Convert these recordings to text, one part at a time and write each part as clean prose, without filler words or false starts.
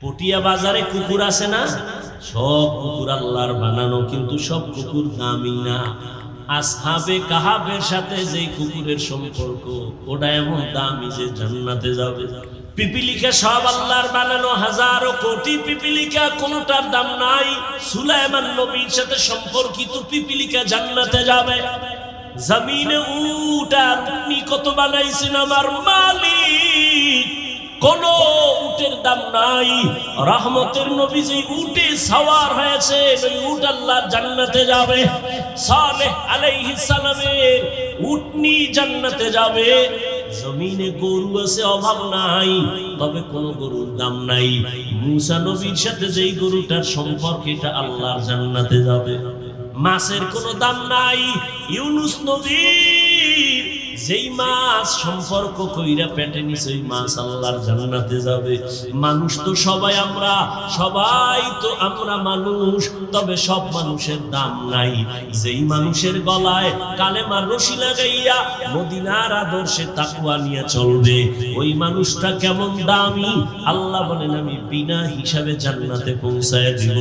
পটিয়া বাজারে কুকুর আছে না, সব কুকুর আল্লাহর বানানো, কিন্তু সব কুকুর দামি না। আসহাবে কাহাবের সাথে যে কুকুরের সম্পর্ক, ওটা এমন দামি যে জান্নাতে যাবে। পিপিলিকা সব আল্লাহর বানানো, হাজারো কোটি পিপিলিকা, কোনটার দাম নাই। সুলাইমান নবীর সাথে সম্পর্কিত পিপিলিকা জান্নাতে যাবে। জমিনে উট আর উটনি কত বানাইছেন আমার মালিক, কোন উটের দাম নাই। রহমতের নবী যে উটে সওয়ার হয়েছে, ওই উট আল্লাহর জান্নাতে যাবে। সালেহ আলাইহিস সালামের উটনি জান্নাতে যাবে। জমিনে গরু আছে, অভাব নাই, তবে কোন গরুর দাম নাই। মুসা নবীর সাথে যেই গরুটার সম্পর্ক, এটা আল্লাহর জান্নাতে যাবে। মাছের কোনো দাম নাই। ইউনুস নবীর যেই মাছ সম্পর্ক কইরা পেটে নিছে, ওই মাছ আল্লাহর জান্নাতে যাবে। মানুষ তো সবাই আমরা, সবাই তো আমরা মানুষ, তবে সব মানুষের দাম নাই। যেই মানুষের গলায় কালেমার রশি লাগাইয়া মদিনার আদর্শে তাকওয়া নিয়ে চলবে, ওই মানুষটা কেমন দামি। আল্লাহ বলেন, আমি বিনা হিসাবে জান্নাতে পৌঁছায় দিব।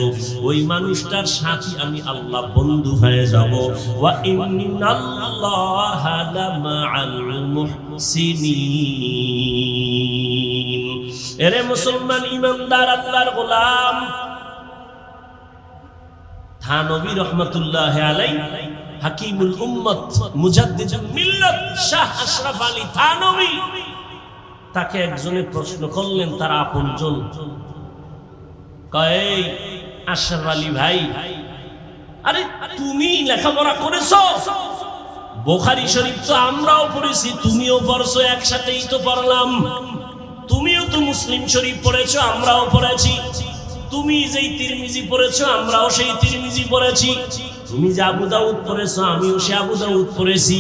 ওই মানুষটার সাথী আমি আল্লাহ বন্ধু হয়ে যাব। ওয়া ইন্নাল্লাহা লামাআল মুহসিনিন। এরে মুসলমান ইমানদার আল্লাহর গোলাম, থানবী রহমাতুল্লাহ আলাইহি, হাকিমুল উম্মত, মুজাদ্দিদুল মিল্লাত, শাহ আশরাফ আলী থানবী, তাকে একজনে প্রশ্ন করলেন, তার আপনজন, কয় আশরাফ আলী ভাই, আরে তুমি লেখাপড়া করেছো, বুখারী শরীফ তো আমরাও পড়েছি, তুমিও পড়ছো, একসাথেই তো পড়লাম। তুমিও তো মুসলিম শরীফ পড়েছো, আমরাও পড়েছি। তুমি যেই তিরমিজি পড়েছো, আমরাও সেই তিরমিজি পড়েছি। তুমি যে আবু দাউদ পড়েছো, আমিও সে আবু দাউদ পড়েছি।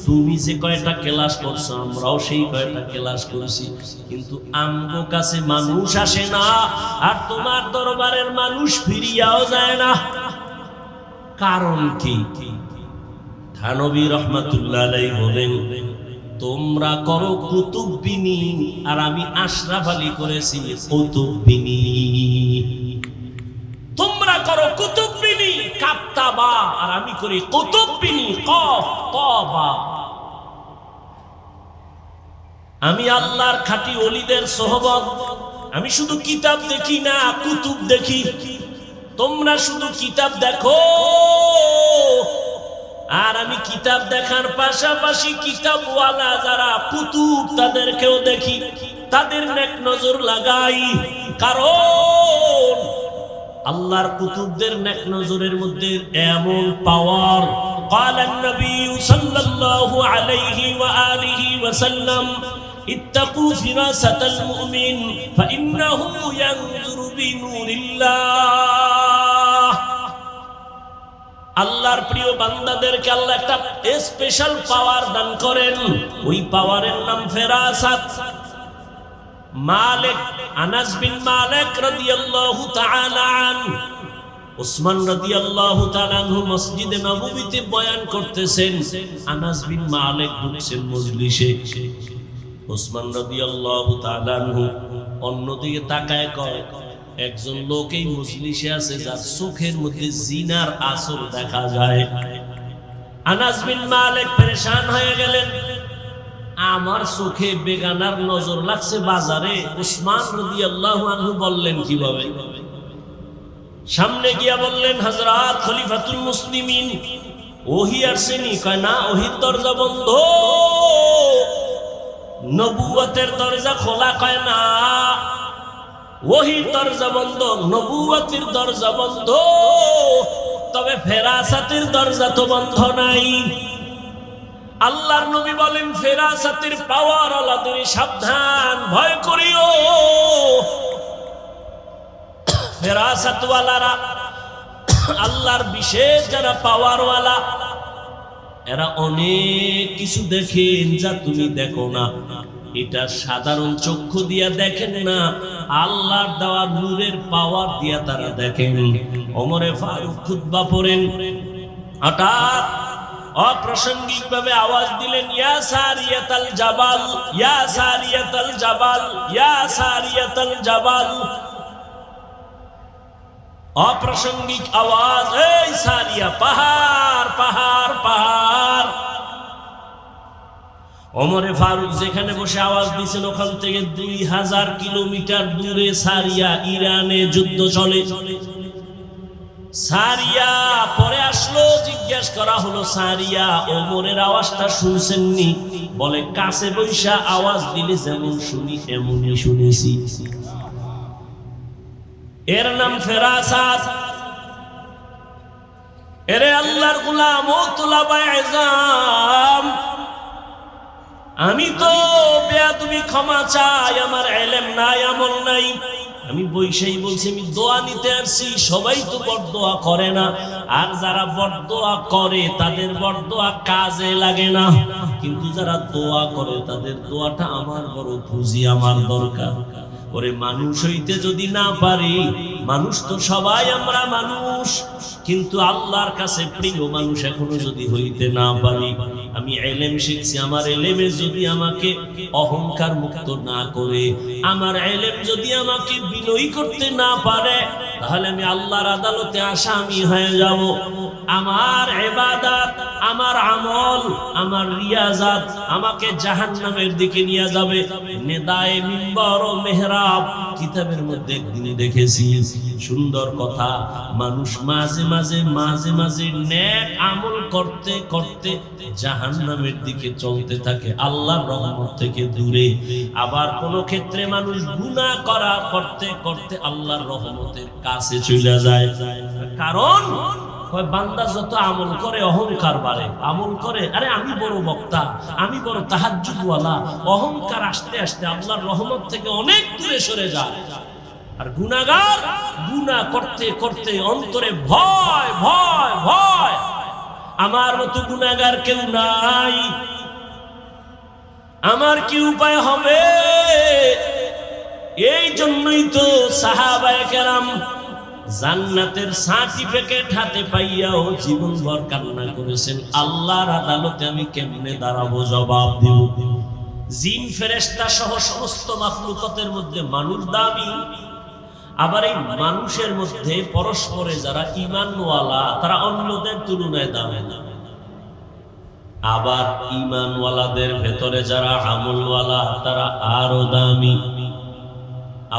তুমি যে কয়টা ক্লাস করছো, আমরাও সেই কয়টা ক্লাস করেছি। কিন্তু আমগো কাছে মানুষ আসে না, আর তোমার দরবারের মানুষ ফিরিয়াও যায় না। কারণ কি? থানবী রহমাতুল্লাহ আলাইহি বলেন, তোমরা করো কুতুববিনী, আর আমি আশরাফ আলী করেছি কুতুববিনী। তোমরা করো কুতুববিনী, কাফতাবা, আর আমি করি কুতুববিনী, কফ তাবা। আমি আল্লাহর খাঁটি ওলিদের সোহবত। আমি শুধু কিতাব দেখি না, কুতুব দেখি। তোমরা শুধু কিতাব দেখো, আর আমি কিতাব দেখার পাশাপাশি কিতাবওয়ালা যারা কুতুব, তাদেরকেও দেখি, তাদের নেক নজর লাগাই। কারণ আল্লাহর কুতুবদের নেক নজরের মধ্যে এমন পাওয়ার। ক্বালান নবী সাল্লাল্লাহু আলাইহি ওয়া আলিহি ওয়া সাল্লাম, ইত্তাকু ফিরাসাতাল মুমিন ফাইন্নাহু ইয়ানজুরু বিনুরিল্লাহ। আল্লাহর প্রিয় বান্দাদেরকে আল্লাহ একটা স্পেশাল পাওয়ার দান করেন। ওই পাওয়ারের নাম ফেরাসাত। মালিক, আনাস বিন মালিক রাদিয়াল্লাহু তাআলা আনহু, উসমান রাদিয়াল্লাহু তাআলা আনহু মসজিদে নববীতে বয়ান করতেছেন। আনাস বিন মালিক ঢুকছেন মজলিসে। উসমান রাদিয়াল্লাহু তাআলা আনহু অন্যদিকে তাকায় কয়, একজন লোক এই মজলিসে আছে যার চোখের মধ্যে জিনার আসর দেখা যায়। আনাস বিন মালিক পেরেশান হয়ে গেলেন, আমার চোখে বেগানার নজর লাগছে বাজারে। উসমান রাদিয়াল্লাহু আনহু বললেন, কিভাবে? সামনে গিয়া বললেন, হযরত খলিফাতুল মুসলিমিন, ওহী আসেনি? কয় না, ওহীর দরজা বন্ধ। নবুয়তের দরজা খোলা? কয় না, ওহীর দরজা বন্ধ, নবুয়তের দরজা বন্ধ, তবে ফেরাসাতের দরজা তো বন্ধ নাই। আল্লাহর নবী বলেন, ফেরাসাতের পাওয়ার আলাদের সাবধান, ভয় করিও। ফেরাসাতওয়ালারা, আল্লাহর বিশেষ যারা পাওয়ারওয়ালা, এরা অনেক কিছু দেখেন যা তুমি দেখো না। এটা সাধারণ চক্ষু দিয়া দেখেন না, আল্লাহর দেওয়া নূরের পাওয়ার দিয়া তারা দেখেন। ওমরে ফারুক খুতবা পড়েন, হঠাৎ অপ্রাসঙ্গিক ভাবে আওয়াজ দিলেন, ইয়া সারিয়াতাল জাবাল, ইয়া সারিয়াতাল জাবাল, ইয়া সারিয়াতাল জাবাল। অপ্রাসঙ্গিক আওয়াজ, এই সারিয়া, পাহাড় পাহাড় পাহাড়। ওমরে ফারুক যেখানে বসে আওয়াজ দিয়েছেন ওখান থেকে 2000 কিলোমিটার দূরে সারিয়া, ইরানে যুদ্ধ চলে। সারিয়া পরে আসলো, জিজ্ঞেস করা হলো, সারিয়া ওমরের আওয়াজটা শুনছেননি? বলে কাছে বৈশা আওয়াজ দিলে যেমন শুনি এমনই শুনেছি। এর নাম ফেরাসাত। এরে আল্লাহর গোলাম ও তুলাবায়ে ইজাম, আমি তো বেয়াদবি ক্ষমা চাই, আমার ইলম নাই, আমল নাই। আমি বৈশাই বলছি আমি দোয়া নিতে আসছি। সবাই তো বড়দোয়া করে না, আর যারা বড়দোয়া করে তাদের বড়দোয়া কাজে লাগে না, কিন্তু যারা দোয়া করে তাদের দোয়াটা আমার বড় পুঁজি, আমার দরকার। ওরে মানুষ হইতে যদি না পারি, মানুষ তো সবাই আমরা মানুষ, কিন্তু আল্লাহর কাছে প্রিয় মানুষ এখনো যদি হইতে না পারি, আমি ইলম শিখছি, আমার ইলমে যদি আমাকে অহংকার মুক্ত না করে, আমার ইলম যদি আমাকে বিনয়ী করতে না পারে, তাহলে আমি আল্লাহর আদালতে আসামি হয়ে যাব। আমার ইবাদত, আমার আমল, আমার রিয়াজাত আমাকে জাহান্নামের দিকে নিয়ে যাবে। নেদায়ে মিম্বর ও মেহরাব কিতাবের মধ্যে একদিন দেখেছি, সুন্দর কথা, মানুষ মাঝে মাঝে মাঝে মাঝে নেক আমল করতে করতে জাহান্নামের দিকে চলতে থাকে, আল্লাহর রহমত থেকে দূরে। আবার কোন ক্ষেত্রে মানুষ গুনাহ করা করতে করতে আল্লাহর রহমতের কাছে চলে যায়। কারণ বান্দা যত আমল করে অহংকার বাড়ে, আমল করে আরে আমি বড় বক্তা, আমি বড় তাহাজ্জুদওয়ালা, অহংকার আসতে আসতে আল্লাহর রহমত থেকে অনেক দূরে সরে যায়। আর গুনাহগার গুনাহ করতে করতে অন্তরে ভয় ভয় ভয়, আমার মতো গুনাহগার কেউ নাই, আমার কি উপায় হবে? এই জন্যই তো সাহাবায়ে কেরাম জান্নাতের সার্টিফিকেট হাতে পাইয়াও জীবনভর কান্না করেছেন, আল্লাহর আদালতে আমি কেমনে দাঁড়াবো, জবাব দেব। জিন ফেরেশতা সহ সমস্ত মাখলুকাতের মধ্যে মানুষ দামি। আবার এই মানুষের মধ্যে পরস্পরে যারা ঈমানওয়ালা তারা অন্যদের তুলনায় দামি না। আবার ঈমানওয়ালাদের ভেতরে যারা আমলওয়ালা তারা আরো দামি।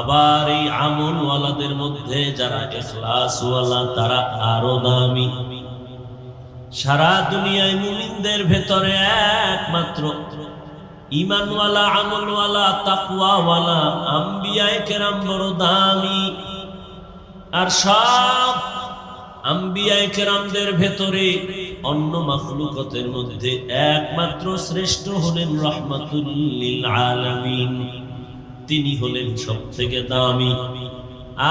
আবার এই আমলওয়ালাদের মধ্যে যারা ইখলাসওয়ালা তারা আরো দামি। সারা দুনিয়ায় মুমিনদের ভেতরে একমাত্র ঈমানওয়ালা, আমলওয়ালা, তাকওয়াওয়ালা আম্বিয়ায়ে কেরাম বড় দামি। আর সব আম্বিয়ায়ে কেরামদের ভেতরে অন্য মাখলুকাতের মধ্যে একমাত্র শ্রেষ্ঠ হলেন রাহমাতুল লিল আলামিন, তিনি হলেন সবথেকে দামি।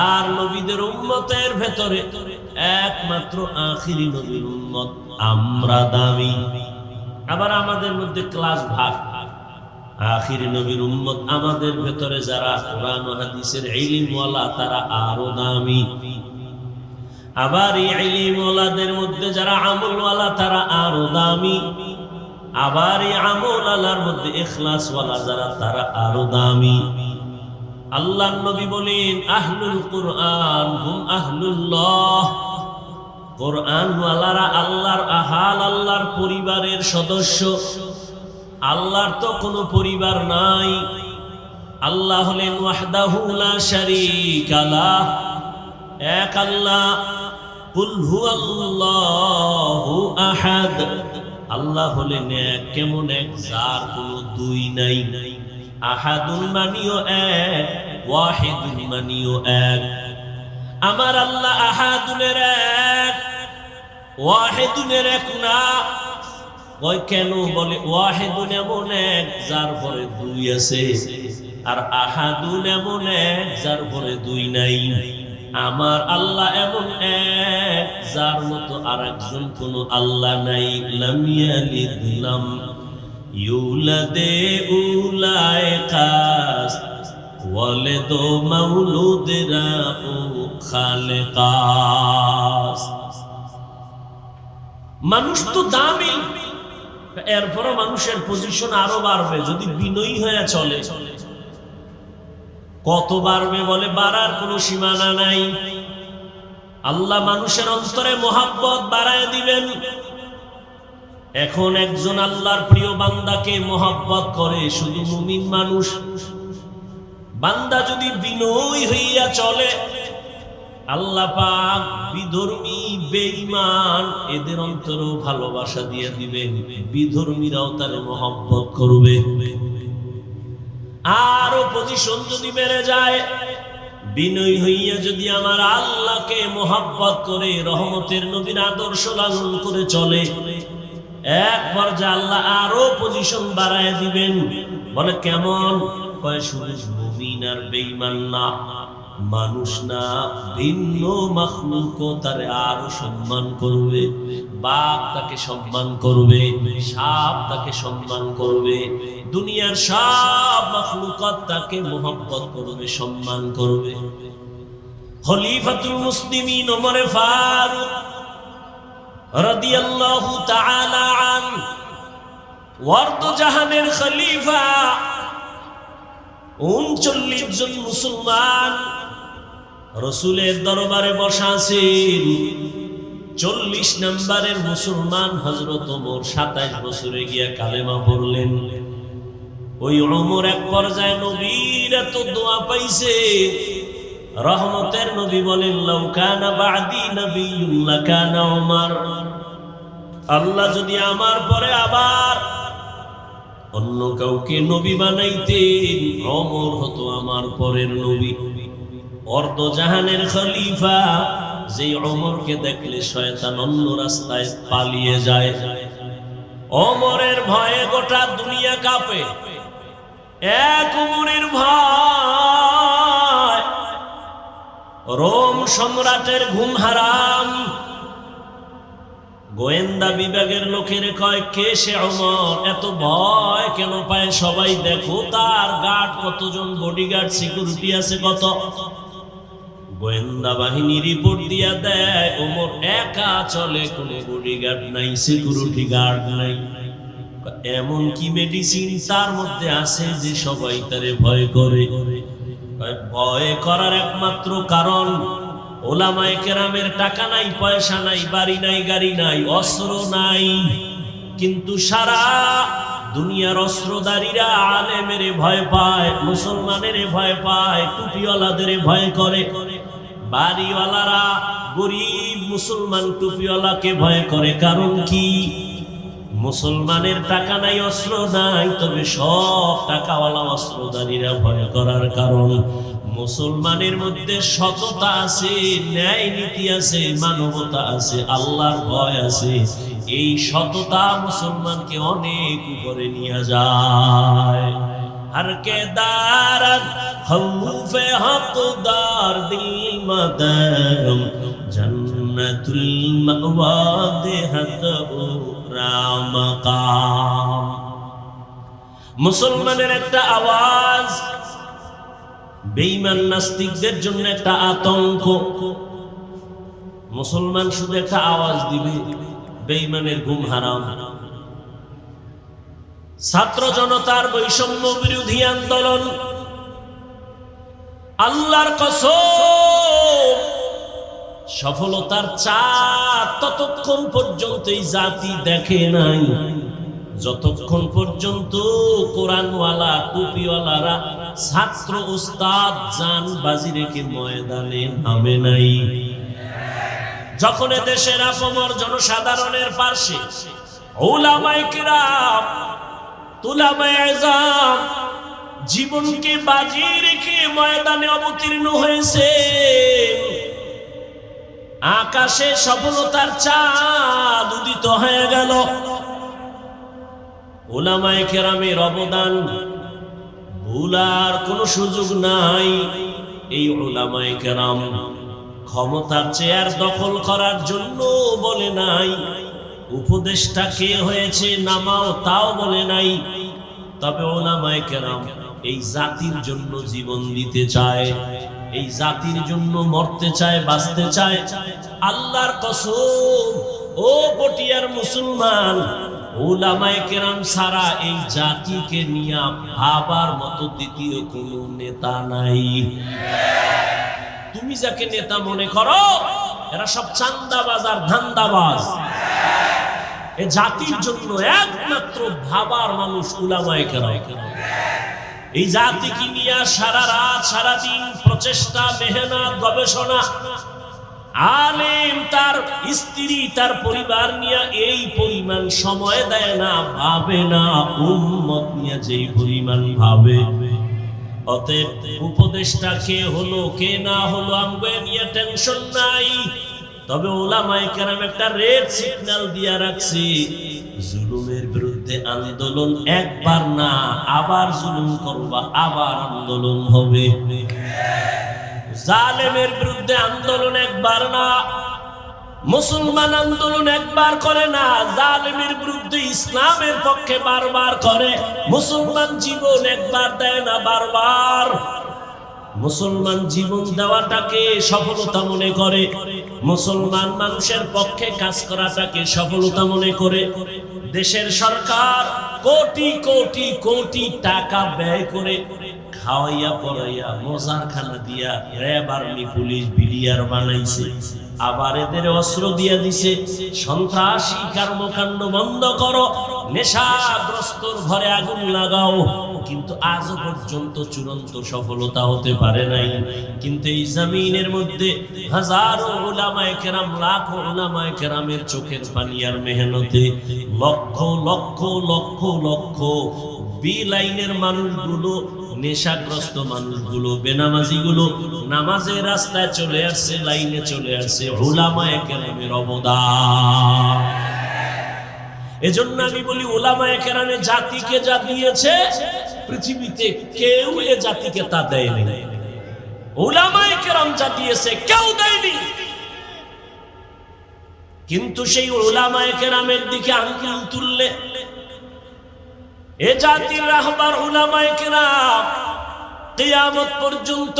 আর নবীদের উম্মতের ভেতরে একমাত্র আখিরি নবীর উম্মত আমরা দামি। আবার আমাদের মধ্যে ক্লাস ভাগ, আখিরি নবীর উম্মত আমাদের ভেতরে যারা কোরআন ও হাদিসের ইলমওয়ালা তারা আরো দামি। আবার এই ইলমওয়ালাদের মধ্যে যারা আমলওয়ালা তারা আরো দামি। আবার এই আমলওয়ালার মধ্যে ইখলাসওয়ালা যারা তারা আরো দামি। আল্লাহর নবী বলেন আহলুল কুরআন হুম আহলুল্লাহ, কুরআনওয়ালারা আল্লাহর আহাল, আল্লাহর পরিবারের সদস্য। আল্লাহর তো কোনো পরিবার নাই, আল্লাহ হলেন ওয়াহদাহু লা শারীকা লাহ, এক আল্লাহ। কুল হুয়াল্লাহু আহাদ, আল্লাহ হলেন এক, কেমন এক, যার কোনো দুই নাই। আহাদুন মানিও এক, ওয়াহিদুন মানিও এক। আমার আল্লাহ আহাদুনের এক, ওয়াহিদুনের এক না। কয় কেন? বলে ওয়াহিদুন এমন এক যার পরে দুই আছে, আর আহাদুন এমন এক যার পরে দুই নাই। আমার আল্লাহ এমন এক যার মতো আরেকজন কোন আল্লাহ নাই। লাম ইয়ালিদ লাম ইউলাদে উলায়ে খাস, ওয়ালিদ মাউলুদরা ও খালেকাস। মানুষ তো দামি, এরপরও মানুষের পজিশন আরো বাড়বে যদি বিনয়ী হয়ে চলে। কত বাড়বে? বলে বাড়ার কোনো সীমানা নাই। আল্লাহ মানুষের অন্তরে মোহাব্বত বাড়ায় দিবেন। এখন একজন আল্লাহর প্রিয় বান্দাকে মোহাব্বত করে শুধু মুমিন মানুষ। বান্দা যদি বিনয়ী হইয়া চলে, আল্লাহ পাক বিধর্মী বেঈমান এদের অন্তরেও ভালোবাসা দিয়ে দিবেন, বিধর্মীরাও তারে মোহাব্বত করবে। আরো পজিশন যদি বেড়ে যায়, বিনয়ী হইয়া যদি আমার আল্লাহকে মোহাব্বত করে রহমতের নবীর আদর্শ লালন করে চলে, এক পর্যায়ে আল্লাহ আরো পজিশন বাড়ায় দিবেন। বলে কেমন? কয় শুধু মুমিন আর বেঈমান না, মানুষ না, ভিন্ন মাখলুকও তারে আরো সম্মান করবে। বাঘ তাকে সম্মান করবে, সাপ তাকে সম্মান করবে, দুনিয়ার সব মাখলুকাত তাকে মোহাব্বত করবে, সম্মান করবে। খলিফাতুল মুসলিমিন ওমর ফারুক রাদিয়াল্লাহু তাআলা আন, ওয়ার্দ জাহানের খলিফা, 39 জন মুসলমান রাসূলের দরবারে বসা আছেন। 40 নম্বরের মুসলমান হযরত ওমর 27 বছরে গিয়া কালেমা পড়লেন। ওই ওমর এক পর্যায়ে নবীর এত দোয়া পাইছে, রহমতের নবী বলেন লাউ কানা বাদি নবিয়্যুন লাকানা ওমর, আল্লাহ যদি আমার পরে আবার অন্য কাউকে নবী বানাইতেন, ওমর হতো আমার পরের নবী। অর্ধ জাহানের খলিফা, যে ওমরকে দেখলে শয়তান অন্য রাস্তায় পালিয়ে যায়। ওমরের ভয়ে গোটা দুনিয়া কাঁপে। এক ওমরের ভয়, রোম সম্রাটের ঘুম হারাম। গোয়েন্দা বিভাগের লোকের কয় কে সে ওমর, এত ভয় কেন পায় সবাই? দেখো তার গার্ড কতজন, বডিগার্ড সিকিউরিটি আছে কত। গোয়েন্দা বাহিনী রিপোর্ট দিয়া দেয় ওমর একা চলে, কোনো বডিগার্ড নাই, সিকিউরিটি গার্ড নাই। এমন কি মেডিসিন তার মধ্যে আছে যে সবাই তারে ভয় করে? ভয় করার একমাত্র কারণ ওলামায়ে কেরামের টাকা নাই, পয়সা নাই, বাড়ি নাই, গাড়ি নাই, অস্ত্র নাই, কিন্তু সারা দুনিয়ার অস্ত্রধারীরা আলেমের ভয় পায়, মুসলমানের ভয় পায়, টুপিওয়ালাদের ভয় করে। বাড়িওয়ালারা গরিব মুসলমান টুপিওয়ালাকে ভয় করে। কারণ কি? মুসলমানের টাকা নাই, অস্ত্র নাই, তবে সব টাকাওয়ালা অস্ত্রধারীরা ভয় করার কারণ মুসলমানের মধ্যে সততা আছে, ন্যায় নীতি আছে, মানবতা আছে, আল্লাহর ভয় আছে। এই সততা মুসলমানকে অনেক উপরে নিয়ে যায়। हर के दारत खौफे हक़दार दिल मदरम जन्नतुल मअवा देहत रामकाम। মুসলমানের একটা আওয়াজ বেঈমান নাস্তিকদের জন্য একটা আতঙ্ক। মুসলমান শুধু একটা আওয়াজ দিবে, বেঈমানের ঘুম হারাম। ছাত্র জনতার বৈষম্য বিরোধী আন্দোলন, আল্লাহর কসম সফলতার চাঁদ ততক্ষণ পর্যন্ত এই জাতি দেখে নাই যতক্ষণ পর্যন্ত কোরআনওয়ালা টুপিওয়ালারা ছাত্র উস্তাদ জান বাজি রেখে ময়দানে নামে নাই। যখন দেশের আপামর জনসাধারণের পাশে উলামায়ে কিরাম, তুলাবায়ে আযম জীবনকে বাজি রেখে ময়দানে অবতীর্ণ হয়েছে, আকাশে সফলতার চাঁদ উদিত হয়ে গেল। উলামায়ে কেরামের অবদান ভুলার কোনো সুযোগ নাই। এই উলামায়ে কেরাম ক্ষমতার চেয়ার দখল করার জন্য বলে নাই, উপদেষ্টা কে হয়েছে নামাও তাও বলে নাই। তবে উলামায়ে কেরাম এই জাতির জন্য জীবন দিতে চায়, এই জাতির জন্য মরতে চায়, বাঁচতে চায়। আল্লাহর কসম ও পটিয়ার মুসলমান, উলামায়ে কেরাম ছাড়া এই জাতিকে নিয়ে ভাবার মতো দ্বিতীয় কোনো নেতা নাই। তুমি যাকে নেতা মনে করো এরা সব চান্দাবাজ আর ধান্দাবাজ। এ জাতির জন্য একমাত্র ভাবার মানুষ উলামায়ে কেরাম। এই জাতিকে নিয়ে সারা রাত সারা দিন প্রচেষ্টা, মেহনত, গবেষণা। আলেম তার স্ত্রী তার পরিবার নিয়ে এই পরিমাণ সময় দেয় না, ভাবে না উম্মত নিয়ে যেই পরিমাণ ভাবে। অতএব উপদেশটা কে হলো কে না হলো আমগো নিয়ে টেনশন নাই। তবে উলামায়ে কেরাম একটা রেড সিগন্যাল দিয়া রাখছে, জুলুমের বিরুদ্ধে আন্দোলন একবার না, আবার জুলুম করবা আবার আন্দোলন হবে। জালেমের বিরুদ্ধে আন্দোলন একবার না, মুসলমান আন্দোলন একবার করে না, জালেমের বিরুদ্ধে ইসলামের পক্ষে বারবার করে। মুসলমান জীবন একবার দেয় না, বারবার। মুসলমান জীবন দেওয়াটাকে সফলতা মনে করে, মুসলমান মানুষের পক্ষে কাজ করাটাকে সফলতা মনে করে। দেশের সরকার কোটি কোটি কোটি টাকা ব্যয় করে খাওয়াইয়া পড়াইয়া মোজারখানা দিয়া র্যাব, আর্মি, পুলিশ, বিডিআর বানাইছে। আবার এদের অস্ত্র দিয়া দিছে, সন্ত্রাসী কর্মকাণ্ড বন্ধ করো, নেশাগ্রস্তর ঘরে আগুন লাগাও। কিন্তু আজও পর্যন্ত চূড়ান্ত সফলতা হতে পারে নাই। কিন্তু এই জমিনের মধ্যে হাজারো উলামায়ে কেরাম, লাখো উলামায়ে কেরামের চোখের পানি আর মেহনতে লক্ষ লক্ষ লক্ষ লক্ষ বি লাইনের মানুষগুলো, নেশাগ্রস্ত মানুষগুলো, বেনামাজিগুলো নামাজের রাস্তায় চলে আসছে, লাইনে চলে আসছে। উলামায়ে কেরামের অবদান। এজন্য আমি বলি উলামায়ে কেরামে জাতিকে যা দিয়েছে পৃথিবীতে কেউ এ জাতিকে তা দেয়নি। উলামায়ে কেরাম যা দিয়েছে কেউ দেয়নি। কিন্তু সেই উলামায়ে কেরামের দিকে আঙ্গুল তুললে এ জাতির রাহবার উলামায়ে কেরাম কিয়ামত পর্যন্ত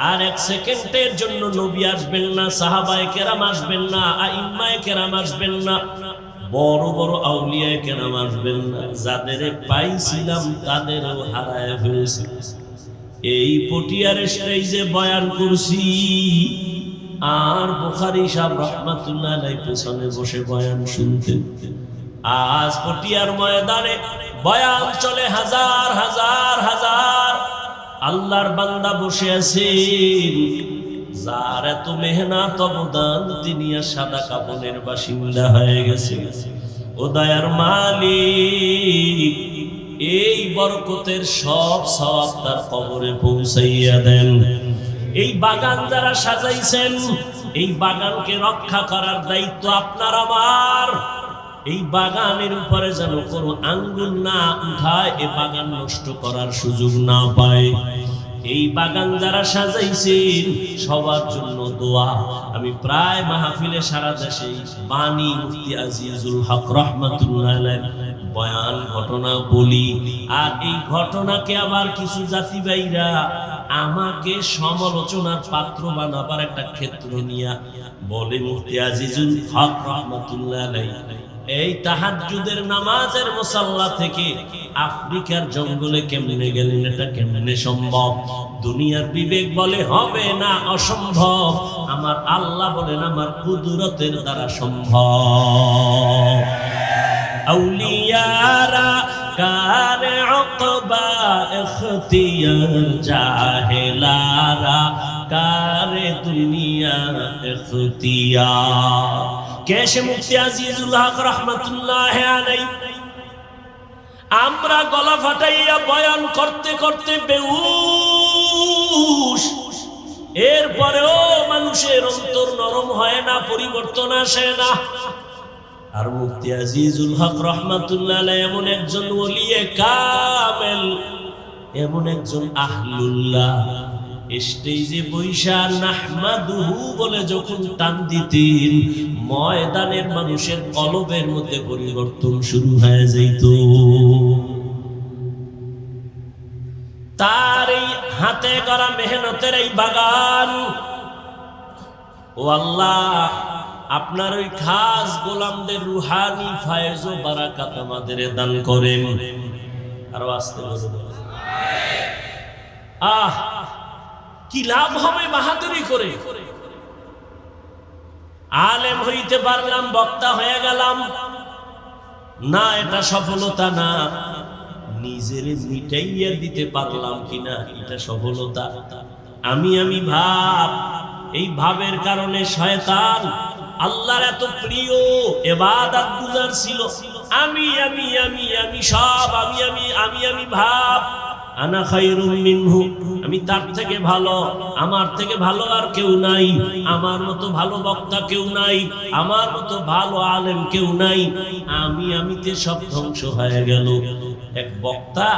আর এক সেকেন্ডের জন্য নবী আসবেন না, সাহাবায়ে কেরাম আসবেন না, আইম্মায়ে কেরাম আসবেন না, বড় বড় আউলিয়ায়ে কেরাম আসবেন না। যাদের পাইছিলাম তাদেরও হারায় ফেলেছি। এই পটিয়ার স্টেজে বয়ান করছি, আর বুখারী সাহেব রাহমাতুল্লাহ আলাইহি পেছনে বসে বয়ান শুনতেন। আজ পটিয়ার ময়দানে বয়ান চলে, হাজার হাজার হাজার আল্লাহর বান্দা বসে আছেন, যার এত মেহনত অবদান, তিনি আর সাদা কাফনের বাসিন্দা হয়ে গেছে। ও দয়ার মালিক, এই বরকতের সব সওয়াব তার কবরে পৌঁছাইয়া দেন। এই বাগান যারা সাজাইছেন, এই বাগানকে রক্ষা করার দায়িত্ব আপনার আমার। এই বাগানের উপরে যেন কোনো আঙ্গুল না উঠায়, এ বাগান নষ্ট করার সুযোগ না পায়। এই বাগান যারা সাজাইছেন সবার জন্য দোয়া। আমি প্রায় মাহফিলে সারা দেশে বাণী মুফতি আজিজুল হক রাহমাতুল্লাহ আলাইহি বয়ান ঘটনা বলি, আর এই ঘটনাকে আবার কিছু জাতিভাইরা আমাকে সমালোচনার পাত্র বানাবার একটা ক্ষেত্র নিয়ে বলে। মুফতি আজিজুল হক রাহমাতুল্লাহ আলাইহি এই তাহাজ্জুদের নামাজের মুসাল্লা থেকে আফ্রিকার জঙ্গলে কেমনে গেলেন, এটা কেমনে সম্ভব? দুনিয়ার বিবেক বলে হবে না, অসম্ভব। আমার আল্লাহ বলেন আমার কুদরতের দ্বারা সম্ভব। আউলিয়ারা কারে উকবা ইখতিয়ার, জাহেলারা কারে দুনিয়া ইখতিয়ার। কেশে মুফতি আজিজুল হক রাহমাতুল্লাহ আলাইহি আমরা গলা ফাটাইয়া বয়ান করতে করতে বেহুশ, এরপরেও মানুষের অন্তর নরম হয় না, পরিবর্তন আসে না। আর মুফতি আজিজুল হক রাহমাতুল্লাহ আলাইহি এমন একজন ওলিয়ে কামেল, এমন একজন আহলুল্লাহ, স্টেজে বৈশা নাহমাদুহু বলে যখন টান দিতেন, ময়দানের মানুষের কলবের মধ্যে পরিবর্তন শুরু হয়ে যেত। তার এই হাতে করা মেহনতের এই বাগান, ও আল্লাহ আপনার ওই খাস গোলামদের রুহানি ফায়েজ ও বারাকাত আমাদের দান করেন। আরো আস্তে বলুন আহ, কি লাভ হবে বাহাদুরি করে? আলেম হইতে পারলাম, বক্তা হয়ে গেলাম না, এটা সফলতা না। নিজের মিটাইয়া দিতে পারলাম কিনা, এটা সফলতা। আমি ভাব, এই ভাবের কারণে শয়তান আল্লাহর এত প্রিয় ইবাদত গুজার ছিল। আমি সব আমি ভাব, আনা খায়রুম মিনহু, আমি তার থেকে ভালো, আমার থেকে ভালো আর কেউ নাই, আমার মতো ভালো বক্তা কেউ নাই, আমার মতো ভালো আলেম কেউ নাই। আমিতে সব ধ্বংস হয়ে গেল। এক বক্তা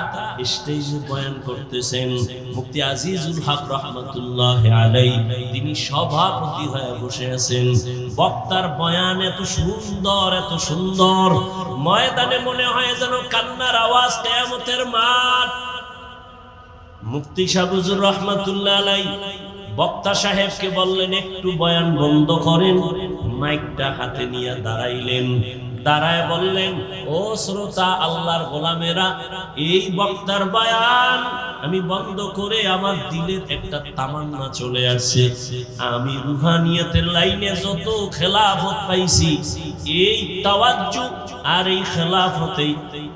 স্টেজে বয়ান করতেছেন, মুফতি আজিজুল হক রহমাতুল্লাহ আলাইহি, তিনি সভাপতি হয়ে বসে আছেন। বক্তার বয়ান এত সুন্দর, ময়দানে মনে হয় যেন কান্নার আওয়াজ, কিয়ামতের মাঠ। মুফতি সাহেব হুজুর রহমাতুল্লাহ আলাইহি বক্তা সাহেবকে বললেন, একটু বয়ান বন্ধ করেন। মাইকটা হাতে নিয়ে দাঁড়াইলেন, দাঁড়ায় বললেন, ও শ্রোতা আল্লাহর গোলামেরা, এই বক্তার বয়ান আমি বন্ধ করে আমার দিলের একটা তামান্না চলে আসছে। আমি রুহানিয়াতের লাইনে যত খেলাফত পাইছি, এই তাওয়াজ্জু আর এই খেলাফতেই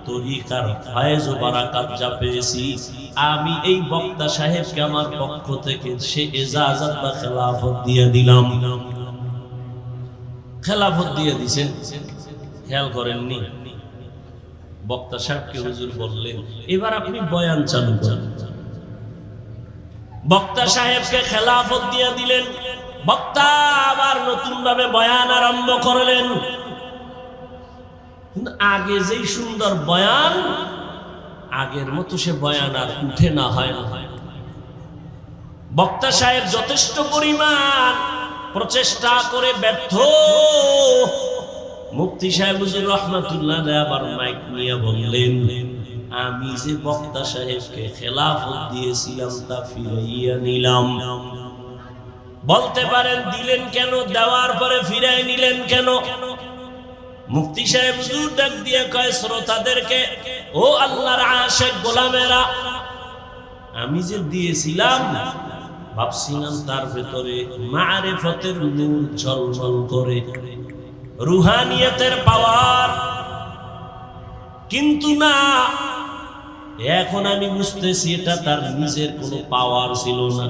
তরিকার ফয়েজ ও বারাকাত যা পেয়েছি, আমি এই বক্তা সাহেবকে আমার পক্ষ থেকে সে ইজাজত বা খেলাফত দিয়ে দিলাম। খেলাফত দিয়ে দিছেন, খেয়াল করেননি? বক্তা সাহেবকে হুজুর বললেন, এবার আপনি বয়ান চালু করেন। বক্তা সাহেবকে খেলাফত দিয়ে দিলেন। বক্তা আবার নতুন ভাবে বয়ান আরম্ভ করলেন। আগে যেই সুন্দর বয়ান, আগের মতো সে বয়ান আর উঠে না, হয় না। বক্তা সাহেব যথেষ্ট পরিমাণ প্রচেষ্টা করে ব্যর্থ। মুফতি সাহেব হুজুর রহমাতুল্লাহ আবার মাইক নিয়ে বললেন, আমি যে বক্তা সাহেবকে খেলাফত দিয়েছিলাম তা ফিরাইয়া নিলাম। বলতে পারেন দিলেন কেন, দেওয়ার পরে ফিরাই নিলেন কেন? মুফতি সাহেব হুজুর ডাক দিয়ে কয় শ্রোতাদেরকে, ও আল্লাহর আশিক গোলামেরা, আমি যে দিয়েছিলাম ভাবছিলাম তার ভেতরে মারিফতের নূর ঝলমল করে, রুহানিয়তের পাওয়ার, কিন্তু না, এখন আমি বুঝতেছি এটা তার নিজের কোনো পাওয়ার ছিল না।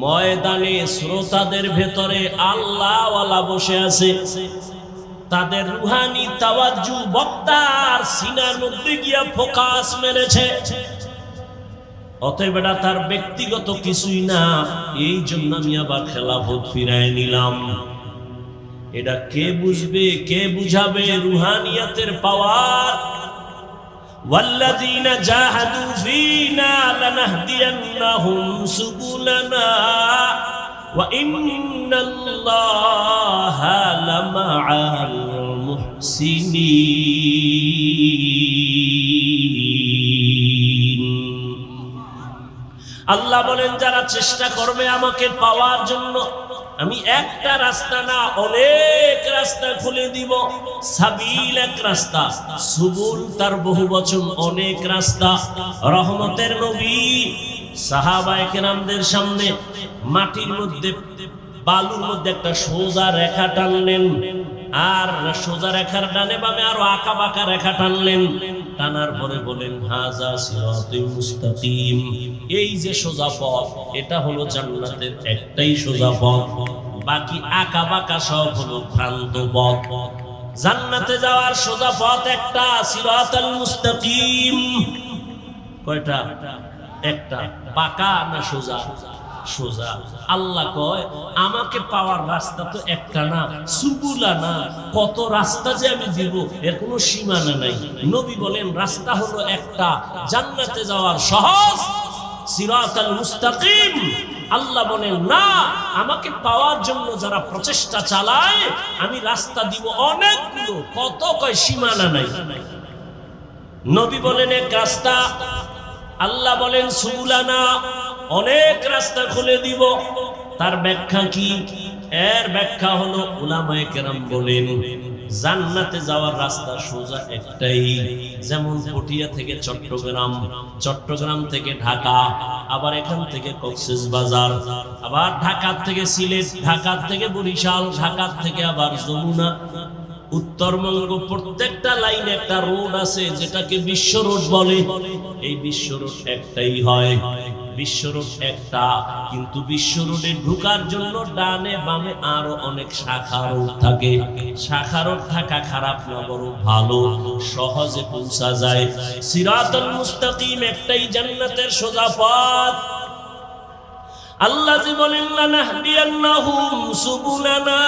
ময়দানে শ্রোতাদের ভেতরে আল্লাহওয়ালা বসে আছে, তাদের রুহানি তাওয়াজ্জু বক্তার সিনার মধ্যে গিয়া ফোকাস মেরেছে। অতএব এটা তার ব্যক্তিগত কিছুই না, এই জন্য আমি আবার খেলাফত ফিরায় নিলাম। এটা কে বুঝবে, কে বুঝাবে রুহানিয়াতের পাওয়ার? ওয়াল্লাযীনা জাহাদু ফীনা লানাহদিয়ান্নাহুম সুবুলানা ওয়া ইন্নাল্লাহা লামাআল মুহসিনিন। আল্লাহ বলেন, যারা চেষ্টা করবে আমাকে পাওয়ার জন্য, আমি একটা রাস্তা না অনেক রাস্তা খুলে দিব। সাবিল এক রাস্তা, সুবুল তার বহু বচন, অনেক রাস্তা। রহমতের নবী সাহাবায়ে কেরামদের সামনে মাটির মধ্যে, বালুর মধ্যে একটা সোজা রেখা টানলেন, আর সোজা রেখার ডানে বামে আরো আঁকা বাঁকা রেখা টানলেন। টানার পরে বলেন, হাযা সিরাতুল মুস্তাকিম, এই যে সোজা পথ, এটা হলো জান্নাতের একটাই সোজা পথ, বাকি আঁকা বাঁকা সব হলো ভ্রান্ত পথ। জান্নাতে যাওয়ার সোজা পথ একটা, সিরাতুল মুস্তাকিম। কয়টা? একটা। বাঁকা না সোজা? সোজা। আল্লাহ কয়, আমাকে পাওয়ার রাস্তা তো একটা না, সুবুলা না, কত রাস্তা যে আমি দিব এর কোনো সীমানা নাই। নবী বলেন, রাস্তা হলো একটা, জান্নাতে যাওয়ার সহজ সিরাতুল মুস্তাকিম। আল্লাহ বলেন, না, আমাকে পাওয়ার জন্য যারা প্রচেষ্টা চালায় আমি রাস্তা দিব অনেকগুলো, কত, কয় সীমানা নাই। নবী বলেন এক রাস্তা, আল্লাহ বলেন সুবুলানা, অনেক রাস্তা খুলে দিব। তার ব্যাখ্যা কি? এর ব্যাখ্যা হলো, উলামায়ে কেরাম বলেন, জান্নাতে যাওয়ার রাস্তা সোজা একটাই। যেমন পটিয়া থেকে চট্টগ্রাম, চট্টগ্রাম থেকে ঢাকা, আবার এখান থেকে কক্সবাজার, আবার ঢাকা থেকে সিলেট, ঢাকা থেকে বরিশাল, ঢাকা থেকে আবার যমুনা, উত্তরবঙ্গ, প্রত্যেকটা লাইনে একটা রোড আছে যেটাকে বিশ্ব রোড বলে। এই বিশ্ব রোড একটাই হয়, বিশ্ব রোড একটা, কিন্তু বিশ্ব রোডে ঢোকার জন্য ডানে বামে আরো অনেক শাখা রোড থাকে। শাখা রোড থাকা খারাপ না, বড় ভালো, সহজে পৌঁছা যায়। সিরাতুল মুস্তাকিম একটাই জান্নাতের সোজা পথ। আল্লাহ যে বলেন লানাহদিয়ান্নাহুম সুবুলানা,